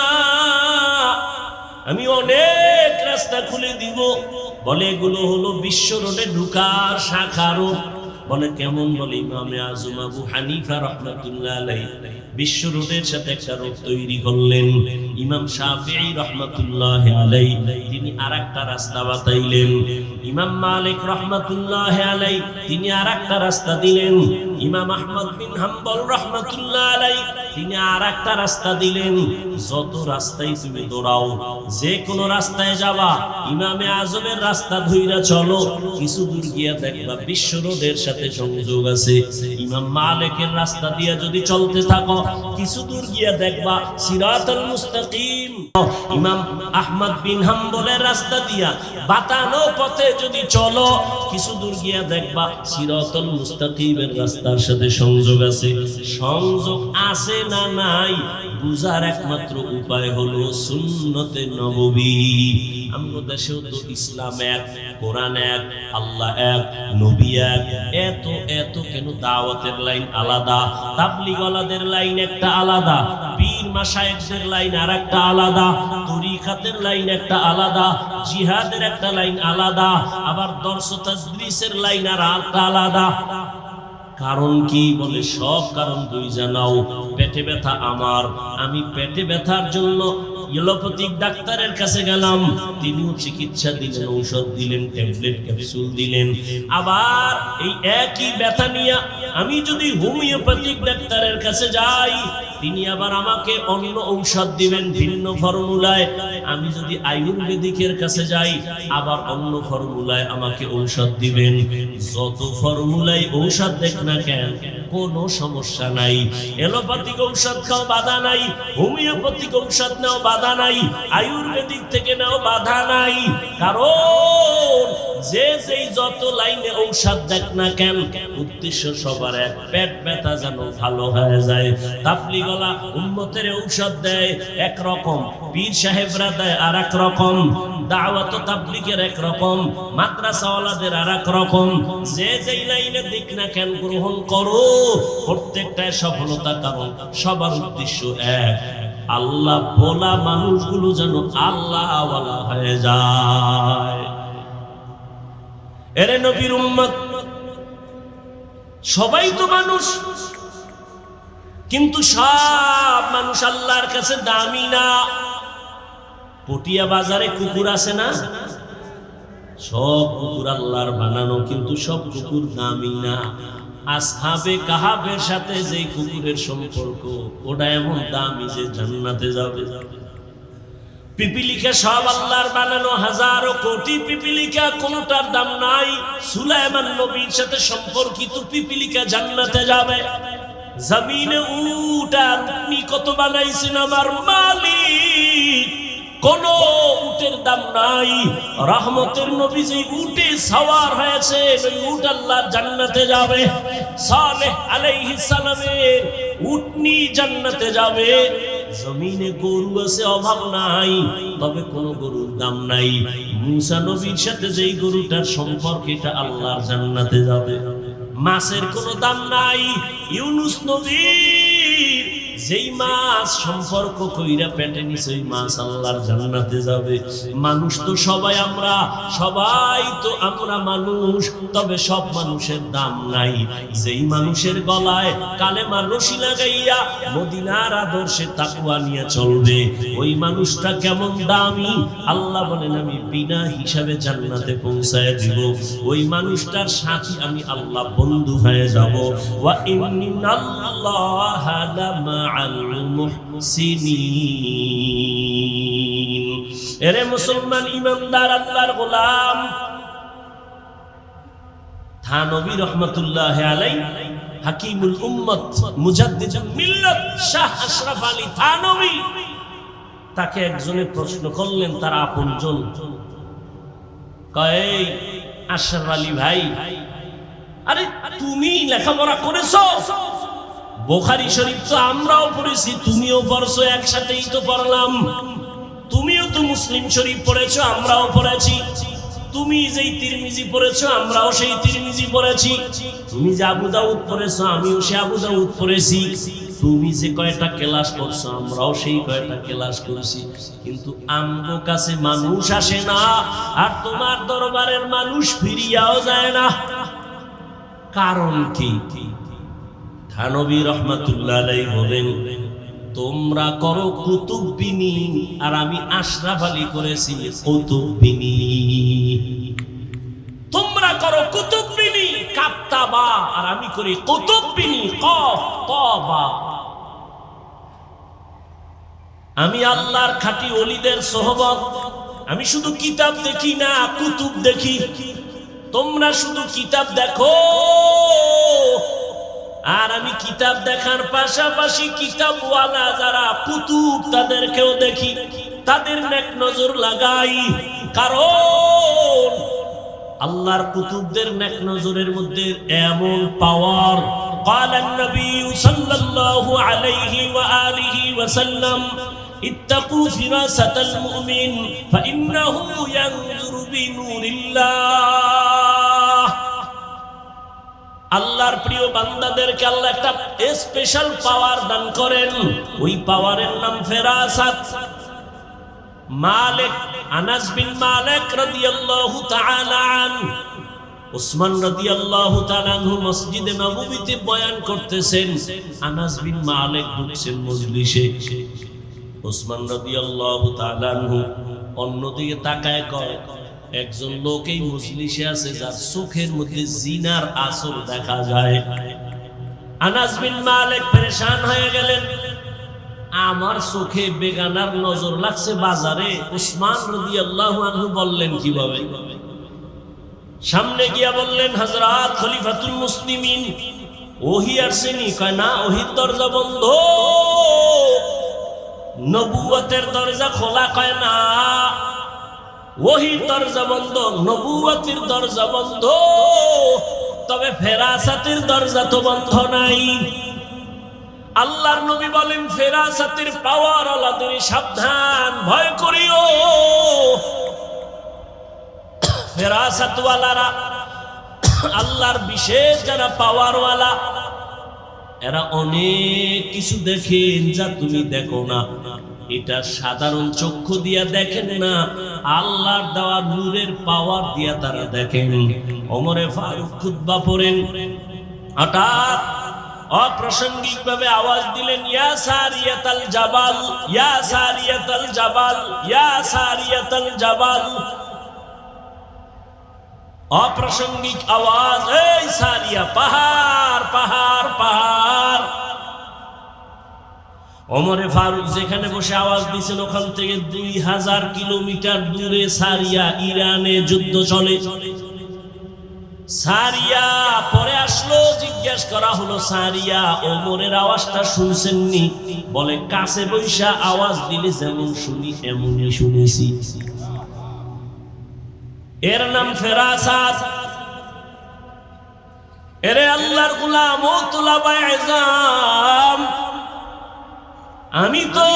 আমি অনেক রাস্তা খুলে দিব। বলে এগুলো হলো বিশ্ব রোডে ঢুকার শাখা রোড। বলে কেমন? বলে ইমামে আজম আবু হানিফা রাহমাতুল্লাহ আলাইহি বিশ্ব রোডের সাথে একটা রোড তৈরি করলেন। ইমাম শাফিঈ রাহমাতুল্লাহ আলাইহি তিনি আরেকটা রাস্তা বাতাইলেন। ইমাম মালিক রাহমাতুল্লাহ আলাইহি তিনি আরেকটা রাস্তা দিলেন। ইমাম আহমদ বিন হাম্বল রাহমাতুল্লাহ আলাইহি তিনি আরেকটা রাস্তা দিলেন। যত রাস্তায় তুমি দৌড়াও, যে কোনো রাস্তায় যাবা, ইমামে আজমের রাস্তা ধইরা চলো, কিছু দূর গিয়া দেখবা বিশ্ব রোডের সাথে সংযোগ আছে। ইমাম মালিকের রাস্তা দিয়া যদি চলতে থাকো, কিছু দূর গিয়া দেখবা সিরাতুল মুস্তাকিম। ইমাম আহমদ বিন হাম্বলের রাস্তা দিয়া বাতানো পথে যদি চলো, কিছু দূর গিয়া দেখবা সিরাতুল মুস্তাকিমের রাস্তার সাথে সংযোগ আছে। সংযোগ আছে না নাই বুঝার একমাত্র উপায় হলো সুন্নতে নববী। আমগো দেশেও তো ইসলাম এক, কোরআন এক, আল্লাহ এক, নবী এক, এত এত কেন দাওয়াতের লাইন আলাদা, তাবলীগওয়ালাদের লাইন একটা আলাদা, পীর মাশায়েখদের লাইন আরেকটা আলাদা, তরিকাতের লাইন একটা আলাদা, জিহাদের একটা লাইন আলাদা, আবার দর্স তাদরিসের লাইন আর একটা আলাদা। কারণ কি? বলে সব কারণ তুই জানাও। পেটে ব্যথা আমার, আমি পেটে ব্যথার জন্য এলোপ্যাথিক ডাক্তারের কাছে গেলাম, তিনিও চিকিৎসা দিলেন, ঔষধ দিলেন, ট্যাবলেট ক্যাপসুল দিলেন। আবার এই একই ব্যথা নিয়ে আমি যদি হোমিওপ্যাথিক ডাক্তারের কাছে যাই, তিনি আবার আমাকে অন্য ঔষধ দিবেন ভিন্ন ফর্মুলায়। আমি যদি আয়ুর্বেদিকের কাছে যাই, আবার অন্য ফর্মুলায় আমাকে ঔষধ দিবেন। যত ফর্মুলায় ঔষধ দেখ না কেন, কোনো সমস্যা নাই। এলোপ্যাথিক ঔষধ খাও বাধা নাই, হোমিওপ্যাথিক ঔষধ নাও বাধা নাই, আয়ুর্বেদিক থেকে নাও বাধা নাই। কারণ যে যেই যত লাইনে ঔষধ দেখ না কেন, উদ্দেশ্য সবার এক, পেট ব্যথা যেন ভালো হয়ে যায়। তাবলীগওয়ালা উম্মতের ঔষধ দেয় একরকম, পীর সাহেবরা দেয় আর এক রকম, দাওয়াত ও তাবলীগের এক রকম, মাদ্রাসাওয়ালাদের আর এক রকম। যে যেই লাইনে দিক না কেন গ্রহণ করো, প্রত্যেকটায় সফলতা। কারণ সবার উদ্দেশ্য এক, আল্লাহ বলা মানুষগুলো যেন আল্লাহ ওয়ালা হয়ে যায়। এরে নবীর উম্মত, সবাই তো মানুষ, কিন্তু সব মানুষ আল্লাহর কাছে দামি না। পটিয়া বাজারে কুকুর আছে না? সব কুকুর আল্লাহর বানানো, কিন্তু সব কুকুর দামি না। আসহাবে কাহাবের সাথে যে কুকুরের সম্পর্ক, ওটা এমন দামি যে জান্নাতে যাবে। পিপিলিকা সব আল্লাহর বানানো, হাজারো কোটি পিপিলিকা, কোনটার দাম নাই। সুলাইমান নবীর সাথে সম্পর্কিত পিপিলিকা জান্নাতে যাবে। জমিনে উট আর উটনি কত বানাইছেন আমার মালিক, কোন উটের দাম নাই। রহমতের নবী যে উটে সওয়ার হয়েছে, ওই উট আল্লাহর জান্নাতে যাবে। সালেহ আলাইহিস সালামের উটনি জান্নাতে যাবে। জমিনে গরু আছে, অভাব নাই, তবে কোন গরুর দাম নাই। মুসা নবীর সাথে যেই গরুটার সম্পর্ক, এটা আল্লাহর জান্নাতে যাবে। মাছের কোনো দাম নাই। ইউনুস নবীর যেই মাছ সম্পর্ক কইরা পেটে নিছে, ওই মাছ আল্লাহর জান্নাতে যাবে। মানুষ তো সবাই আমরা, সবাই তো আমরা মানুষ, তবে সব মানুষের দাম নাই। যেই মানুষের গলায় কালেমার রশি লাগাইয়া মদিনার আদর্শে তাকওয়া নিয়ে চলবে, ওই মানুষটা কেমন দামি। আল্লাহ বলেন আমি বিনা হিসাবে জান্নাতে পৌঁছায় দিব। ওই মানুষটার সাথী আমি আল্লাহ বন্ধু হয়ে যাব। ওয়া ইন্নাল্লাহা লামা আল মুহসিনিন। এরে মুসলমান ইমানদার আল্লাহর গোলাম, থানবী রহমাতুল্লাহি আলাইহি হাকিমুল উম্মত মুজাদ্দিদুল মিল্লাত শাহ আশরাফ আলী থানবী, তাকে একজনে প্রশ্ন করলেন, তার আপনজন, কয় আশরাফ আলী ভাই, আরে তুমি লেখাপড়া করেছো, বুখারী শরীফ তো আমরাও পড়েছি, তুমিও পড়ছো, একসাথেই তো পড়লাম, তুমিও তো মুসলিম শরীফ পড়েছো, আমরাও পড়েছি, তুমি যেই তিরমিজি পড়েছো আমরাও সেই তিরমিজি পড়েছি, তুমি যে আবু দাউদ পড়েছো আমিও সে আবু দাউদ পড়েছি, তুমি যে কয়টা ক্লাস করছো আমরাও সেই কয়টা ক্লাস করছি, কিন্তু আমগো কাছে মানুষ আসে না, আর তোমার দরবারের মানুষ ফিরিয়াও যায় না, কারণ কি? থানবী রহমাতুল্লাহ আলাইহি বলেন, তোমরা করো কুতুববিনী আর আমি আশরাফ আলী করেছি কুতুববিনী। তোমরা করো কুতুববিনী কাপ্তাবা আর আমি করি কুতুববিনী কফ তবা। আমি আল্লাহর খাঁটি ওলিদের সোহবত, আমি শুধু কিতাব দেখি না কুতুব দেখি, তোমরা শুধু কিতাব দেখো আর আমি কিতাব দেখার পাশাপাশি কিতাবওয়ালা যারা কুতুব তাদেরকেও দেখি, তাদের নেক নজর লাগাই, কারণ আল্লাহর কুতুবদের নেক নজরের মধ্যে এমন পাওয়ার। ক্বালান নবী সাল্লাল্লাহু আলাইহি ওয়া আলিহি ওয়া সাল্লাম, ইত্তাকু ফিরাসাতাল মুমিন ফাইন্নাহু ইয়ানজুরু বিনুরিল্লাহ। আল্লাহর প্রিয় বান্দাদেরকে আল্লাহ একটা স্পেশাল পাওয়ার দান করেন, ওই পাওয়ারের নাম ফেরাসাত। মালিক আনাস বিন মালিক রাদিয়াল্লাহু তাআলা আনহু, উসমান রাদিয়াল্লাহু তাআলা আনহু মসজিদে নববীতে বয়ান করতেছেন, আনাস বিন মালিক ঢুকছেন মজলিসে, উসমান রাদিয়াল্লাহু তাআলা আনহু অন্যদিকে তাকায় কয়, একজন লোক এই মজলিসে আছে যার চোখের মধ্যে জিনার আসর দেখা যায়। আনাস বিন মালিক পেরেশান হয়ে গেলেন, আমার চোখে বেগানার নজর লাগছে বাজারে। উসমান রাদিয়াল্লাহু আনহু বললেন কিভাবে? সামনে গিয়া বললেন, হযরত খলিফাতুল মুসলিমিন, ওহী আসেনি? কয় না, ওহীর দরজা বন্ধ, নবুয়তের দরজা খোলা। কয় না, ওহীর দরজা বন্ধ, নবুয়তের দরজা বন্ধ, তবে ফেরাসাতের দরজা তো বন্ধ নাই। আল্লাহর নবী বলেন, ফেরাসাতের পাওয়ার আলাদের সাবধান, ভয় করিও। ফেরাসাতওয়ালারা, আল্লাহর বিশেষ যারা পাওয়ারওয়ালা, এরা অনেক কিছু দেখেন যা তুমি দেখো না। এটা সাধারণ চক্ষু দিয়া দেখেন না, আল্লাহর দেওয়া নূরের পাওয়ার দিয়া তারা দেখেন। ওমরে ফারুক খুতবা পড়েন, হঠাৎ অপ্রাসঙ্গিক ভাবে আওয়াজ দিলেন, ইয়া সারিয়াতাল জাবাল, ইয়া সারিয়াতাল জাবাল, ইয়া সারিয়াতাল জাবাল। অপ্রাসঙ্গিক আওয়াজ, এই সারিয়া, পাহাড় পাহাড় পাহাড়। ওমরে ফারুক যেখানে বসে আওয়াজ দিয়েছেন ওখান থেকে 2000 কিলোমিটার দূরে সারিয়া, ইরানে যুদ্ধ চলে। সারিয়া পরে আসলো, জিজ্ঞেস করা হলো, সারিয়া ওমরের আওয়াজটা শুনছেননি? বলে, কাছে বৈশা আওয়াজ দিলে যেমন শুনি এমনই শুনেছি। এর নাম ফেরাসাত। এরে আল্লাহর গোলাম ও তুলাবায়ে ইজাম, আমি তো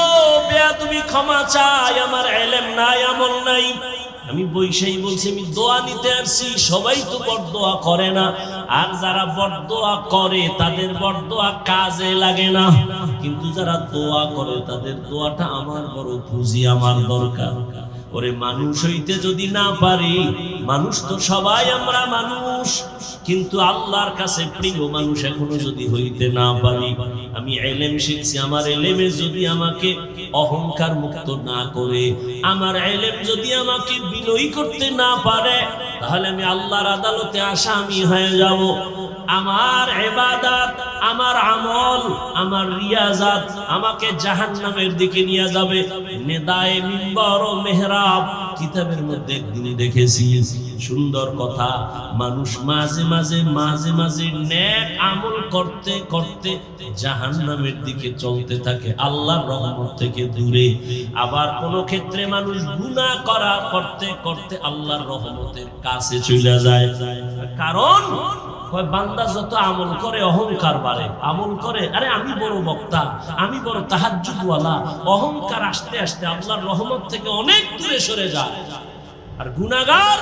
বেয়াদবি ক্ষমা চাই, আমার ইলম নাই, আমল নাই। আমি বৈশাই বলছি, আমি দোয়া নিতে আসছি। সবাই তো বড়দোয়া করে না, আর যারা বড়দোয়া করে তাদের বড়দোয়া কাজে লাগে না, কিন্তু যারা দোয়া করে তাদের দোয়াটা আমার বড় পুঁজি, আমার দরকার। ওরে মানুষ হইতে যদি না পারি, মানুষ তো সবাই আমরা মানুষ, কিন্তু আল্লাহর কাছে প্রিয় মানুষ এখনো যদি হইতে না পারি, আমি ইলম শিখছি, আমার ইলমে যদি আমাকে অহংকার মুক্ত না করে, আমার ইলম যদি আমাকে বিনয়ী করতে না পারে, তাহলে আমি আল্লাহর আদালতে আসামি হয়ে যাব। আমার ইবাদত, আমার আমল, আমার রিয়াজাত আমাকে জাহান্নামের দিকে নিয়ে যাবে। নেদায়ে মিম্বর ও মেহরাব কিতাবের মধ্যে একদিন দেখেছি, সুন্দর কথা, মানুষ মাঝে মাঝে নেক আমল করতে করতে জাহান্নামের দিকে চলতে থাকে, আল্লাহর রহমত থেকে দূরে। আবার কোন ক্ষেত্রে মানুষ গুনাহ করতে করতে আল্লাহর রহমতের কাছে চলে যায়। কারণ বান্দা যত আমল করে অহংকার বাড়ে, আমল করে আরে আমি বড় বক্তা, আমি বড় তাহাজ্জুদওয়ালা, অহংকার আস্তে আস্তে আল্লাহর রহমত থেকে অনেক দূরে সরে যায়। আর গুনাহগার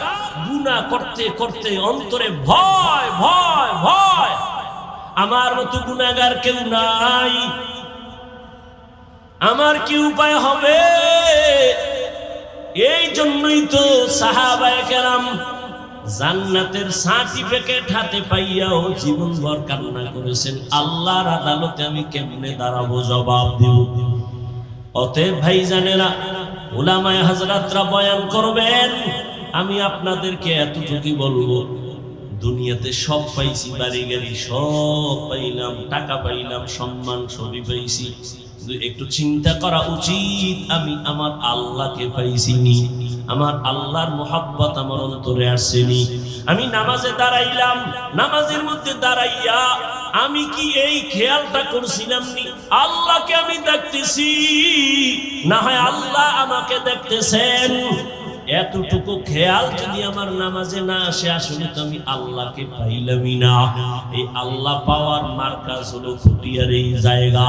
গুনাহ করতে করতে অন্তরে ভয় ভয় ভয়, আমার মতো গুনাহগার কেউ নাই, আমার কি উপায় হবে? এই জন্যই তো সাহাবায়ে কেরাম জান্নাতের সার্টিফিকেট হাতে পাইয়াও জীবনভর কান্না করেছেন, আল্লাহর আদালতে আমি কেমনে দাঁড়াবো, জবাব দেব। অতএব ভাইজানেরা, উলামায়ে হযরতরা বয়ান করবেন, আমি আপনাদেরকে এতটুকুই বলবো, দুনিয়াতে সব পাইছি, বাড়ি গাড়ি সব পাইলাম, টাকা পাইলাম, সম্মান সবই পাইছি, কিন্তু একটু চিন্তা করা উচিত আমি আমার আল্লাহকে পাইছিনি, আমার আল্লাহর মোহাব্বত আমার অন্তরে আসেনি। আমি নামাজে দাঁড়াইলাম, নামাজের মধ্যে দাঁড়াইয়া আমি কি এই খেয়ালটা করছিলাম নি আল্লাহকে আমি দেখতেছি, না হয় আল্লাহ আমাকে দেখতেছেন? এতটুকু খেয়াল যদি আমার নামাজে না আসে, আসলে তো আমি আল্লাহকে পাইলামই না। এই আল্লাহ পাওয়ার মার্কাজ হলো ফুটিয়ার এই জায়গা,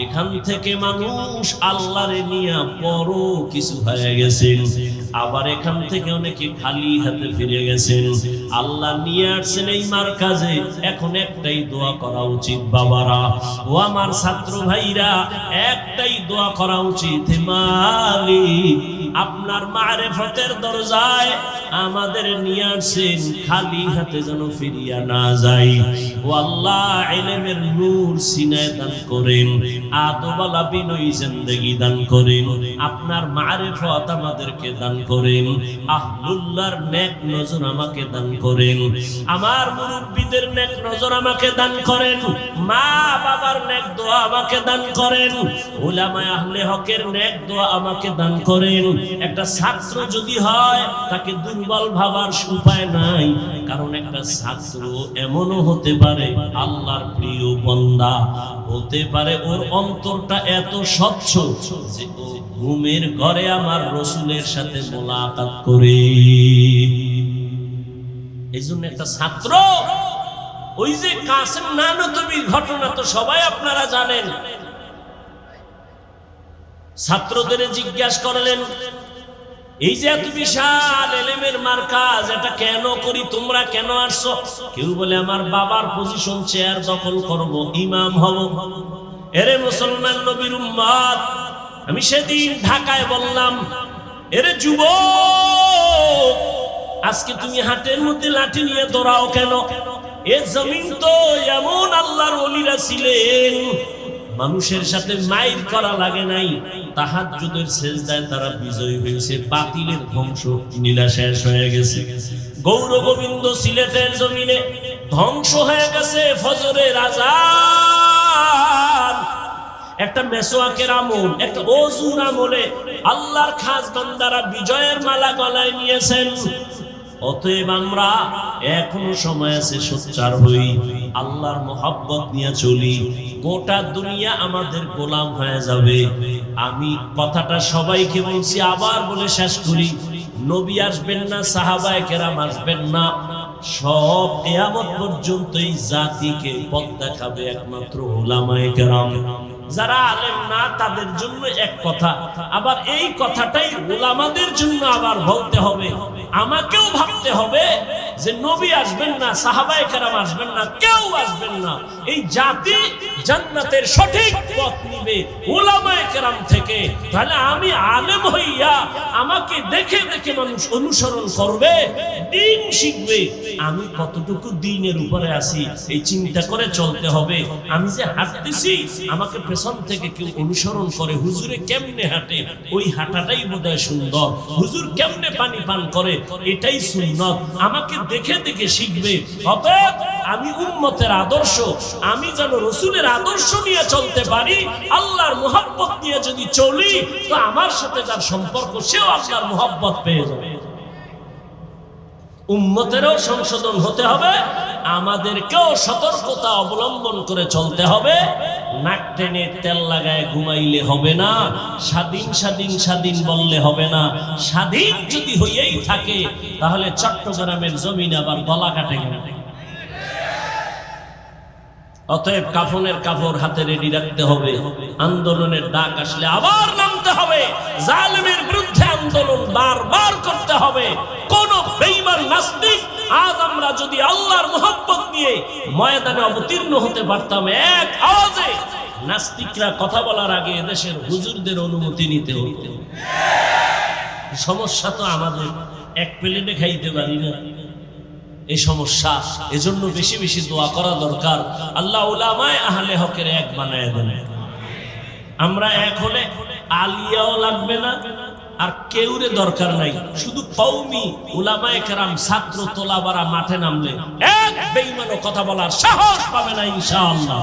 এখান থেকে মানুষ আল্লাহরে নিয়ে বড় কিছু হয়ে গেছেন, আবার এখান থেকে অনেকে খালি হাতে ফিরে গেছেন। আল্লাহ নিয়ে আসছেন এই মার্কাজে, এখন একটাই দোয়া করা উচিত বাবারা ও আমার ছাত্র ভাইরা, একটাই দোয়া করা উচিত, মালিক আপনার মারিফতের দরজায় আমাদের নিয়ে আসেন, খালি হাতে যেন ফিরিয়া না যাই। ও আল্লাহ, ইলমের নূর সিনায় দান করেন, আদওয়ালা বিনয়ী জিন্দেগি দান করেন, আপনার মারিফত আমাদেরকে দান করেন, আহলুল্লাহর নেক নজর আমাকে দান করেন, আমার মুরব্বিদের নেক নজর আমাকে দান করেন, মা বাবার নেক দোয়া আমাকে দান করেন, উলামায়ে আহলে হকের নেক দোয়া আমাকে দান করেন। একটা ছাত্র যদি হয় তাকে দুর্বল ভাবার উপায় নাই, কারণ একটা ছাত্র এমনও হতে পারে আল্লাহর প্রিয় বান্দা, হতে পারে ওর অন্তরটা এত স্বচ্ছ যে ও ঘুমের ঘরে আমার রাসূলের সাথে মোলাকাত করে। এইজন্য একটা ছাত্র, ওই যে কাসেম নানতবির ঘটনা তো সবাই আপনারা জানেন, ছাত্রদের জিজ্ঞাসা করলেন, এই যে এত বিশাল ইলমের মার্কাজ, এটা কেন করি, তোমরা কেন আসছো? কেউ বলে আমার বাবার পজিশন চেয়ার দখল করব, ইমাম হব। এরে মুসলমান নবীর উম্মত, আমি সেদিন ঢাকায় বললাম, এরে যুবক, আজকে তুমি হাতের মধ্যে লাঠি নিয়ে দৌড়াও কেন? এ জমিন তো এমন আল্লাহর ওলিরা ছিলেন, মানুষের সাথে মাইর করা লাগে নাই, তাহাজ্জুদের সেজদায় তারা বিজয়ী হয়েছে, বাতিলের ধ্বংস নীলা শেষ হয়ে গেছে। গৌর গোবিন্দ সিলেটের জমিনে ধ্বংস হয়ে গেছে ফজরের আযান। একটা মেসওয়াকের আমল, একটা ওযুর আমলে আল্লাহর খাস বান্দারা বিজয়ের মালা গলায় নিয়েছেন। অতএব আমরা এখনো সময় আছে, সোচ্চার হই, আল্লাহর মোহাব্বত নিয়ে চলি, গোটা দুনিয়া আমাদের গোলাম হয়ে যাবে। আমি কথাটা সবাইকে বলছি, আবার বলে শেষ করি, নবী আসবেন না, সাহাবায়ে কেরাম আসবেন না, সব কিয়ামত পর্যন্ত এই জাতিকে পথ দেখাবে একমাত্র উলামায়ে কেরাম। যারা আলেম না তাদের জন্য এক কথা, আবার এই কথাটাই উলামাদের জন্য আবার বলতে হবে, আমাকেও ভাবতে হবে যে নবী আসবেন না, সাহাবায়ে কেরাম আসবেন না, কেউ আসবেন না, এই জাতি জান্নাতের সঠিক পথ নিবে উলামায়ে কেরাম থেকে। তাহলে আমি আলেম হইয়া আমাকে দেখে দেখে মানুষ অনুসরণ করবে, দ্বীন শিখবে, আমি কতটুকু দ্বীনের উপরে আছি এই চিন্তা করে চলতে হবে। আমি যে হাঁটতেছি, আমাকে পেছন থেকে কেউ অনুসরণ করে, হুজুরে কেমনে হাঁটে, ওই হাঁটাটাই বোধহয় সুন্দর, হুজুর কেমনে পানি পান করে, এটাই সুন্নত, আমাকে দেখে দেখে শিখবে। অতএব আমি উম্মতের আদর্শ, আমি যেন রাসূলের আদর্শ নিয়ে চলতে পারি, আল্লাহর মুহাব্বত নিয়ে যদি চলি, তো আমার সাথে যার সম্পর্ক সেও আল্লাহর মুহাব্বত পেয়ে যাবে। উম্মতেরও সংশোধন হতে হবে, আমাদেরকেও সতর্কতা অবলম্বন করে চলতে হবে। নাক টেনে তেল লাগায় ঘুমাইলে হবে না, স্বাধীন স্বাধীন স্বাধীন বললে হবে না। স্বাধীন যদি হইয়াই থাকে তাহলে চট্টগ্রামের জমিন আবার গলা কাটে গেল। অতএব কাফনের কাপড় হাতে রেডি রাখতে হবে, আন্দোলনের ডাক আসলে আবার নামতে হবে, জালেমের বিরুদ্ধে আন্দোলন বারবার করতে হবে। কোন বেঈমান নাস্তিক, আজ আমরা যদি আল্লাহর মুহাব্বত নিয়ে ময়দানে অবতীর্ণ হতে পারতাম এক আওয়াজে, নাস্তিকরা কথা বলার আগে এদেশের হুজুরদের অনুমতি নিতে হতো। সমস্যা তো আমাদের, এক প্লেটে খাইতে পারি না, এই সমস্যা। এজন্য বেশি বেশি দোয়া করা দরকার, আল্লাহ উলামায়ে আহলে হকের এক বানায় দেন। আমরা এক হলে আলিয়াও লাগবে না, আর কেউরে দরকার নাই, শুধু কওমি উলামায়ে কেরাম ছাত্র তোলাবারা মাঠে নামলে এক বেঈমানও কথা বলার সাহস পাবে না ইনশাআল্লাহ।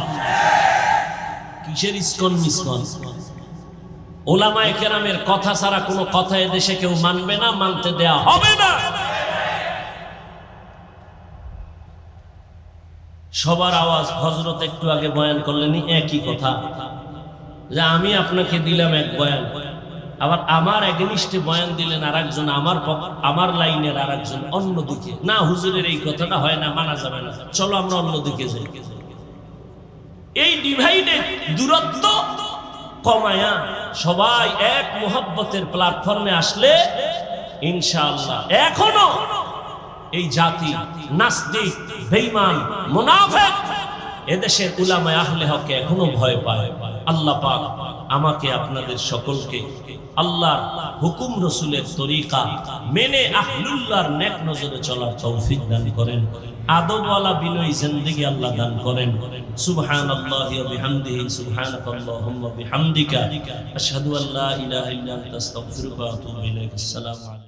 কিসের ইসকন মিসকন? উলামায়ে কেরামের কথা ছাড়া কোনো কথা এদেশে কেউ মানবে না, মানতে দেয়া হবে না। সবার আওয়াজ, হযরত একটু আগে বয়ান করলেন একই কথা, যে আমি আপনাকে দিলাম এক বয়ান, আবার আমার এগেনিস্টে বয়ান দিলেন আরেকজন, আমার লাইনের আরেকজন অন্যদিকে। না, হুজুরের এই কথাটা হয় না, মানা যাবে না, চলো আমরা অন্যদিকে যাই। এই ডিভাইডেড দূরত্ব কমায়া সবাই এক মুহাব্বতের প্ল্যাটফর্মে আসলে ইনশাআল্লাহ এখনো এই জাতি নাস্তিক, বেঈমান, মুনাফিক এদেশের উলামায়ে আহলে হককে এখনো ভয় পায়। আল্লাহ পাক আমাকে আপনাদের সকলকে আল্লাহর হুকুম রাসূলের তরিকা মেনে আহলুল্লাহর নেক নজরে চলার তৌফিক দান করেন, আদবওয়ালা বিনয়ী জিন্দেগি আল্লাহ দান করেন। সুবহানাল্লাহি ওয়া বিহামদিহি, সুবহানাকাল্লাহুম্মা ওয়া বিহামদিকা, আশহাদু আল্লা ইলাহা ইল্লা আনতা, আস্তাগফিরুকা ওয়া আতুবু ইলাইক। আসসালামু আলাইকুম।